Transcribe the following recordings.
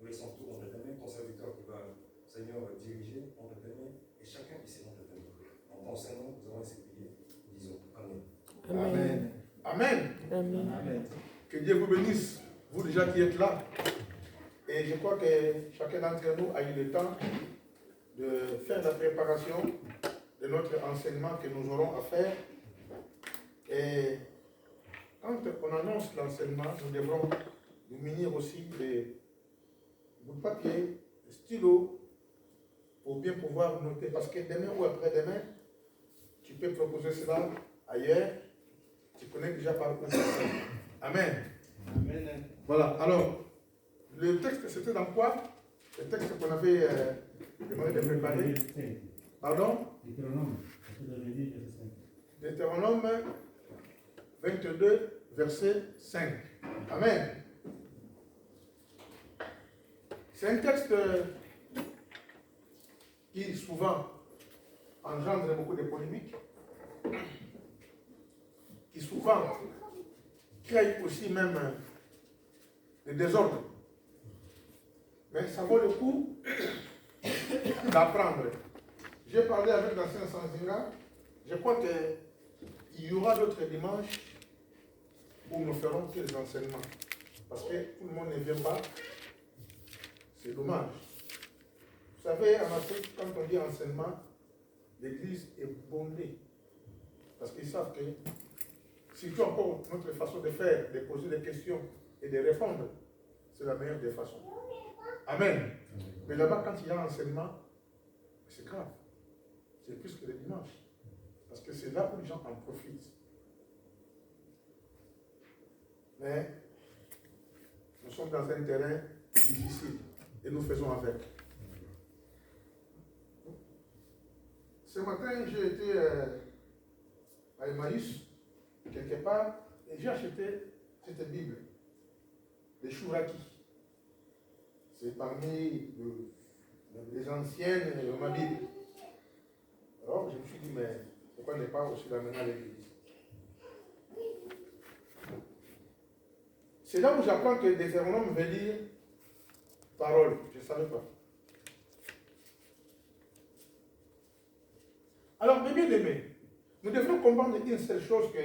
met son tour entre tes mains, ton serviteur qui va, Seigneur, diriger entre tes mains, et chacun ici entre tes mains. En ton Saint-Nom, nous avons ainsi prié. Disons Amen. Amen. Amen. Amen. Amen. Que Dieu vous bénisse, vous déjà qui êtes là. Et je crois que chacun d'entre nous a eu le temps de faire la préparation de notre enseignement que nous aurons à faire. Et quand on annonce l'enseignement, nous devrons nous munir aussi de bouts de papier, de stylo, pour bien pouvoir noter. Parce que demain ou après-demain, tu peux proposer cela ailleurs. Tu connais déjà par où. Amen. Amen. Voilà. Alors, le texte, c'était dans quoi? Le texte qu'on avait demandé de préparer. Pardon? Deutéronome 22, verset 5. Amen. C'est un texte qui souvent engendre beaucoup de polémiques, qui souvent crée aussi même des désordres. Mais ça vaut le coup d'apprendre. J'ai parlé avec l'ancien enseignant. Je crois qu'il y aura d'autres dimanches où nous ferons que les enseignements. Parce que tout le monde ne vient pas. C'est dommage. Vous savez, en Afrique, quand on dit enseignement, l'église est bondée. Parce qu'ils savent que, surtout encore notre façon de faire, de poser des questions et de répondre, c'est la meilleure des façons. Amen. Mais là-bas, quand il y a enseignement, c'est grave. C'est plus que le dimanche. Parce que c'est là où les gens en profitent. Mais nous sommes dans un terrain difficile et nous faisons avec. Ce matin, j'ai été à Emmaüs, quelque part, et j'ai acheté cette Bible, les Chouraki. C'est parmi les anciennes de ma Bible. Alors, je me suis dit, mais pourquoi ne pas aussi l'amener à l'église? C'est là où j'apprends que Deutéronome veut dire parole. Je ne savais pas. Alors, mes bien-aimés, nous devons comprendre une seule chose, que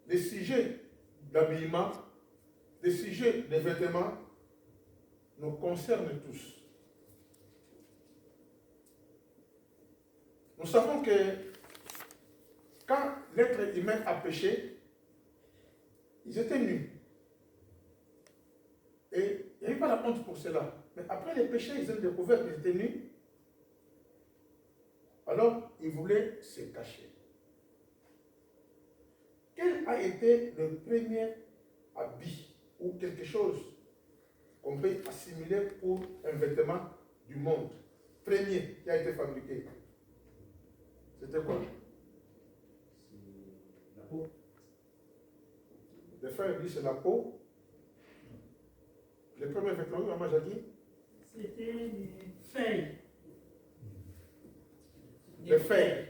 les sujets d'habillement, les sujets des vêtements nous concernent tous. Nous savons que quand l'être humain a péché, ils étaient nus. Et il n'y avait pas la honte pour cela. Mais après le péché, ils ont découvert qu'ils étaient nus. Alors, ils voulaient se cacher. Quel a été le premier habit ou quelque chose qu'on peut assimiler pour un vêtement du monde? Premier qui a été fabriqué. C'était quoi? C'est la peau. Les frères disent c'est la peau. Le premier vêtement, maman Jackie? C'était les feuilles. Les feuilles.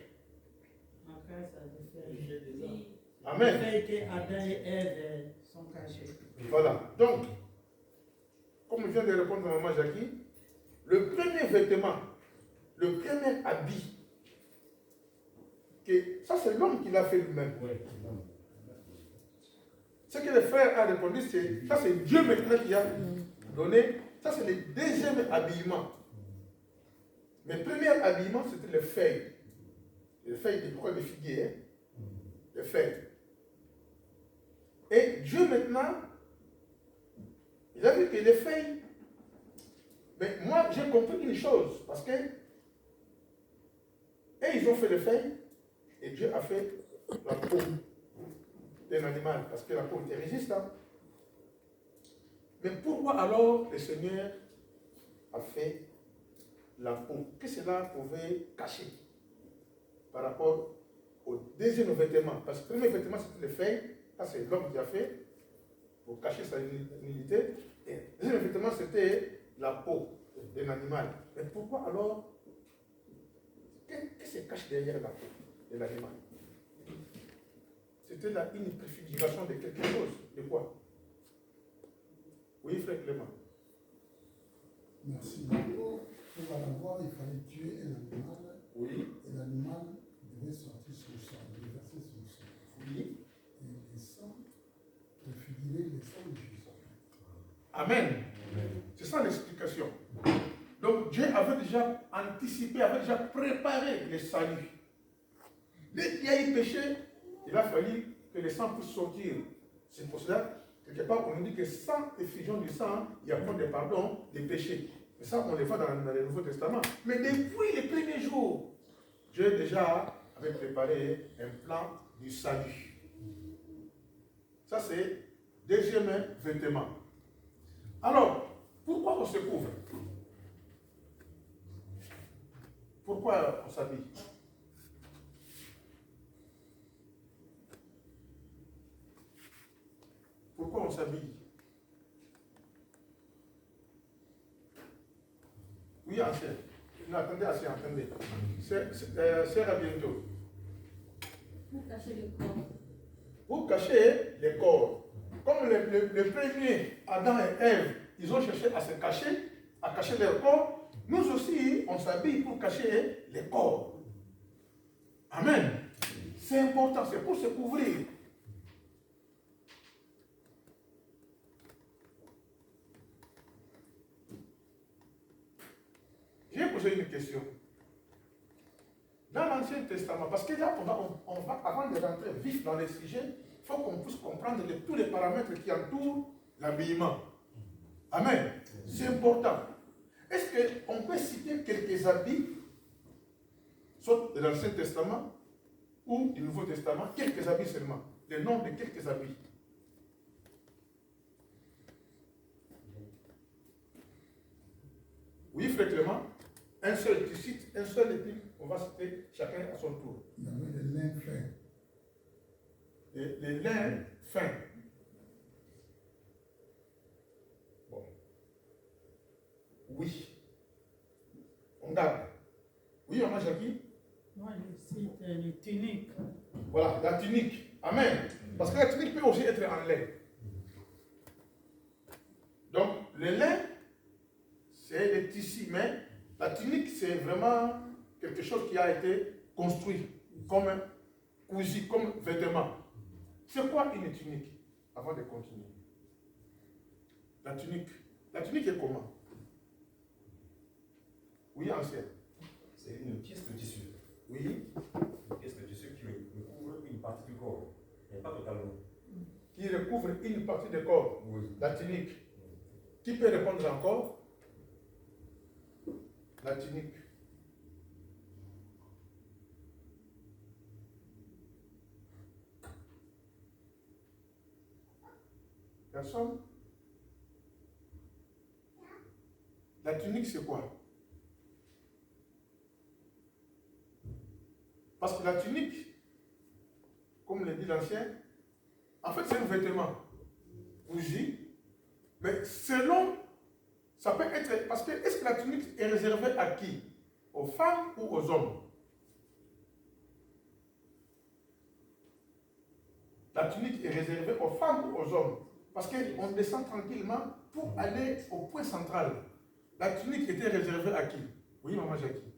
En cas, ça des feuilles. Amen. Les feuilles que Adam et Ève sont cachées. Voilà. Donc, comme je viens de répondre à maman Jackie, le premier vêtement, le premier habit, ça c'est l'homme qui l'a fait lui-même. Ce que le frère a répondu, ça c'est Dieu maintenant qui a donné. Ça c'est le deuxième habillement. Mais le premier habillement, c'était les feuilles. Les feuilles des croix de figuier. Hein? Les feuilles. Et Dieu maintenant, il a vu que les feuilles. Mais moi, j'ai compris une chose. Parce que. Et ils ont fait les feuilles. Et Dieu a fait la peau d'un animal. Parce que la peau était résistante. Mais pourquoi alors le Seigneur a fait la peau? Qu'est-ce que cela pouvait cacher par rapport au deuxième vêtement? Parce que le premier vêtement, c'était les feuilles. Ça, c'est l'homme qui a fait pour cacher sa nudité. Et le deuxième vêtement, c'était la peau d'un animal. Mais pourquoi alors? Qu'est-ce qui se cache derrière la peau de l'animal? C'était là une préfiguration de quelque chose. De quoi? Oui, frère Clément. Merci. D'abord, pour l'avoir, il fallait tuer un animal. Oui. Et l'animal devait sortir sur le sol, déverser sur le sol. Oui. Et les sangs préfigurer les sangs de Jésus. Amen. C'est ça l'explication. Donc Dieu avait déjà anticipé, avait déjà préparé le salut. Dès qu'il y a eu péché, il a fallu que le sang puisse sortir. C'est pour cela, quelque part, on nous dit que sans effusion du sang, il n'y a pas de pardon des péchés. Et ça, on le voit dans le Nouveau Testament. Mais depuis les premiers jours, Dieu déjà avait préparé un plan du salut. Ça, c'est deuxième vêtement. Alors, pourquoi on se couvre? Pourquoi on s'habille? Pourquoi on s'habille? Oui, ancien. Non, attendez, ancien, attendez. C'est à bientôt. Pour cacher le corps. Pour cacher les corps. Comme le premier, Adam et Ève, ils ont cherché à se cacher, à cacher leur corps, nous aussi, on s'habille pour cacher les corps. Amen. C'est important, c'est pour se couvrir. Je vais poser une question. Dans l'Ancien Testament, parce que là, on va, avant de rentrer vif dans les sujets, il faut qu'on puisse comprendre tous les paramètres qui entourent l'habillement. Amen. C'est important. Est-ce qu'on peut citer quelques habits, soit de l'Ancien Testament ou du Nouveau Testament, quelques habits seulement, les noms de quelques habits? Oui, frère Clément, un seul, tu cites un seul et puis on va citer chacun à son tour. Il y avait des lins fins. Les lins fins. Bon. Oui. On garde. Oui, maman Jackie? Moi, je cite les tuniques. Voilà, la tunique. Amen. Parce que la tunique peut aussi être en lin. Donc, le lin, c'est le tissu, mais la tunique, c'est vraiment quelque chose qui a été construit comme cousu, comme vêtement. C'est quoi une tunique? Avant de continuer. La tunique. La tunique est comment? Oui, ancien. C'est une pièce de tissu. Oui. Une pièce de tissu qui recouvre une partie du corps, mais pas totalement. Qui recouvre une partie du corps. Oui. La tunique. Qui peut répondre encore? La tunique. Personne? La tunique, c'est quoi? Parce que la tunique, comme le dit l'ancien, en fait, c'est un vêtement cousu, mais selon, ça peut être, parce que est-ce que la tunique est réservée à qui? Aux femmes ou aux hommes? La tunique est réservée aux femmes ou aux hommes? Parce qu'on descend tranquillement pour aller au point central. La tunique était réservée à qui? Oui, maman Jackie.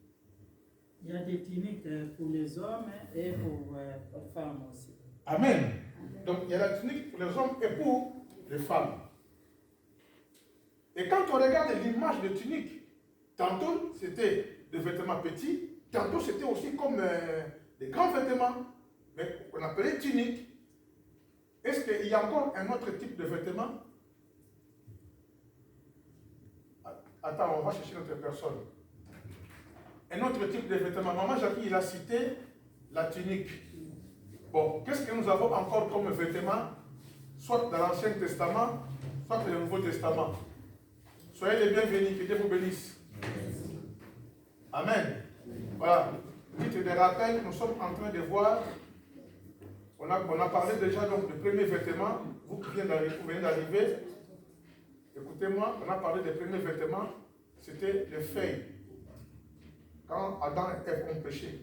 Il y a des tuniques pour les hommes et pour les femmes aussi. Amen. Donc il y a la tunique pour les hommes et pour les femmes. Et quand on regarde l'image de tunique, tantôt c'était des vêtements petits, tantôt c'était aussi comme des grands vêtements, mais qu'on appelait tunique. Est-ce qu'il y a encore un autre type de vêtement? Attends, on va chercher notre personne. Un autre type de vêtement. Maman Jackie, il a cité la tunique. Bon, qu'est-ce que nous avons encore comme vêtement, soit dans l'Ancien Testament, soit dans le Nouveau Testament? Soyez les bienvenus, que Dieu vous bénisse. Amen. Voilà. Titre de rappel, nous sommes en train de voir, on a parlé déjà donc du premier vêtement, vous qui venez d'arriver, écoutez-moi, on a parlé des premiers vêtements, c'était les feuilles. Quand Adam et Ève ont péché.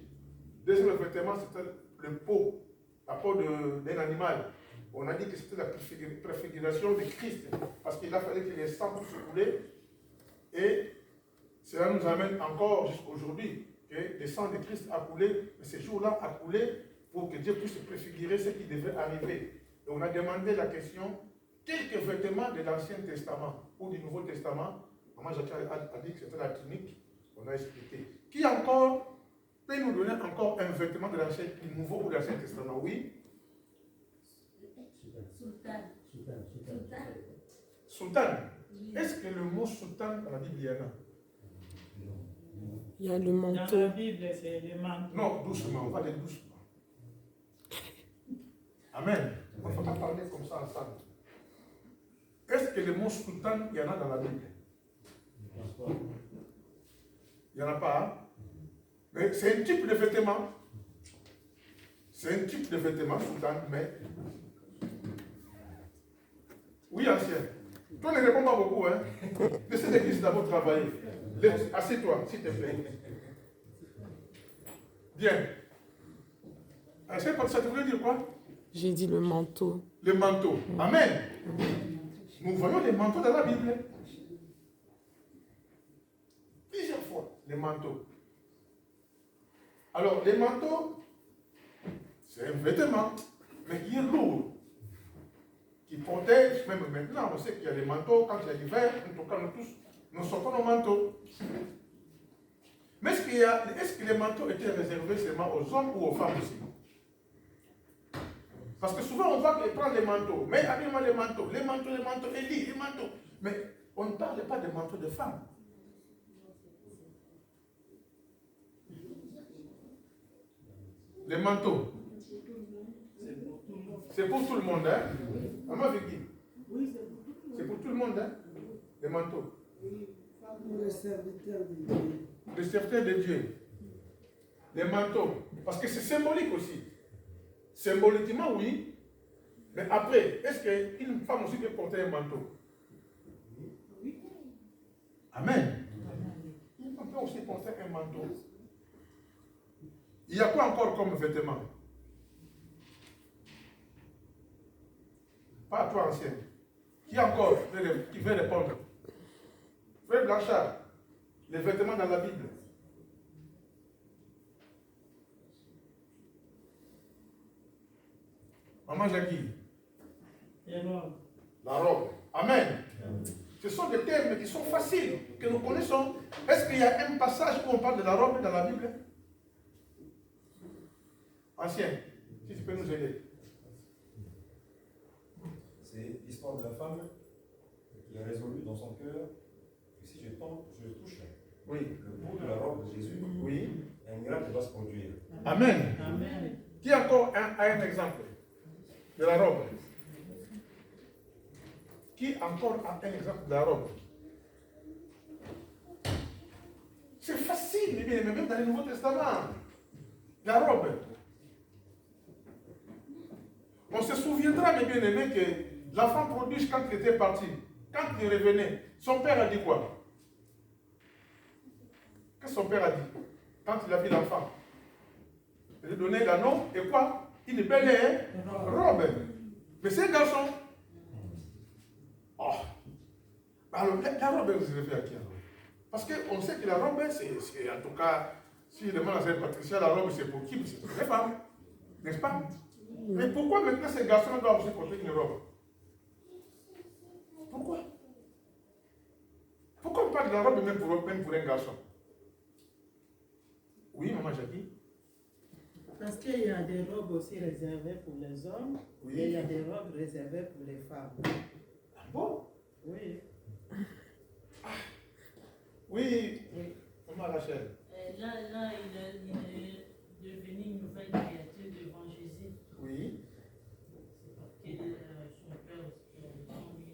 Deuxième vêtement, c'était le peau, la peau d'un animal. On a dit que c'était la préfiguration de Christ, parce qu'il a fallu que les sangs puissent couler Et cela nous amène encore jusqu'aujourd'hui que le sang de Christ a coulé, mais ce jour-là a coulé pour que Dieu puisse préfigurer ce qui devait arriver. Et on a demandé la question, quelques vêtements de l'Ancien Testament ou du Nouveau Testament, Maman Jacques a dit que c'était la tunique, on a expliqué. Qui encore peut nous donner encore un vêtement de l'Ancien, du Nouveau ou de l'Ancien Testament? Oui. Sultan. Est-ce que le mot sultan dans la Bible, il y en a? Il y a le Dans manteau. la Bible, c'est le manteau. Non, doucement, on va aller doucement. Amen. On ne faut pas parler comme ça ensemble. Est-ce que le mot sultan, il y en a dans la Bible? Il n'y en a pas. Hein? Mais c'est un type de vêtement. C'est un type de vêtement, sultan, mais. Oui, ancien. Toi, ne réponds pas beaucoup. Hein? Laissez l'église d'abord travailler. Assieds-toi, s'il te plaît. Bien. Ancien, ça te voulait dire quoi? J'ai dit le manteau. Le manteau. Amen. Nous voyons les manteaux dans la Bible. Plusieurs fois, les manteaux. Alors, les manteaux, c'est un vêtement, mais qui est lourd, qui protège, même maintenant, on sait qu'il y a des manteaux, quand il y a l'hiver, en tout cas, nous tous, nous sortons nos manteaux. Mais est-ce que les manteaux étaient réservés seulement aux hommes ou aux femmes aussi? Parce que souvent, on va prendre les manteaux, mais habille-moi les manteaux, Élie, les manteaux. Mais on ne parle pas des manteaux de femmes. Les manteaux. C'est pour tout le monde, hein? Maman Vicky. C'est pour tout le monde, hein? Les manteaux. Le serviteur de Dieu. Le serviteur de Dieu. Les manteaux. Parce que c'est symbolique aussi. Symboliquement, oui. Mais après, est-ce qu'une femme aussi peut porter un manteau? Amen. On peut aussi porter un manteau. Il y a quoi encore comme vêtement? Pas à toi, ancien. Qui encore qui veut répondre? Frère Blanchard, les vêtements dans la Bible. Maman Jackie. La robe. Amen. Ce sont des termes qui sont faciles, que nous connaissons. Est-ce qu'il y a un passage où on parle de la robe dans la Bible? Ancien, si tu peux nous aider. C'est l'histoire de la femme qui a résolu dans son cœur que si je touche Oui. le bout de la robe de Jésus, Oui. un miracle va se produire. Amen. Amen. Qui encore a un exemple de la robe? Qui encore a un exemple de la robe? C'est facile, mes bien-aimés, même dans le Nouveau Testament. La robe. On se souviendra, mes bien-aimés, que l'enfant prodige, quand il était parti, quand il revenait, son père a dit quoi? Qu'est-ce que son père a dit quand il a vu l'enfant? Il lui a donné l'anneau et quoi? Une belle robe. Mais c'est un garçon. Oh. Alors, la robe est réservée à qui alors? Parce qu'on sait que la robe, c'est en tout cas, si je demande à cette Patricia, la robe c'est pour qui? C'est pour les femmes. N'est-ce pas? Mais pourquoi maintenant ces garçons doivent aussi porter une robe? Pourquoi? Pourquoi on parle de la robe même pour un garçon? Oui, maman Jackie? Parce qu'il y a des robes aussi réservées pour les hommes, Oui. et il y a des robes réservées pour les femmes. Ah bon? Oui. Oui, maman Rachel. Là, il est devenu une nouvelle créature devant Jésus. Oui. Et son père aussi,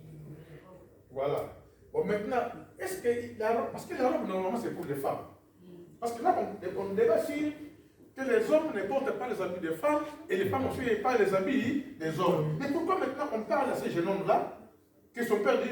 une nouvelle robe. Voilà. Bon, maintenant, est-ce que la robe, parce que la robe, normalement, c'est pour les femmes. Parce que là, on débat sur que les hommes ne portent pas les habits des femmes et les femmes aussi pas les habits des hommes. Mais pourquoi maintenant on parle à ce jeune homme-là que son père dit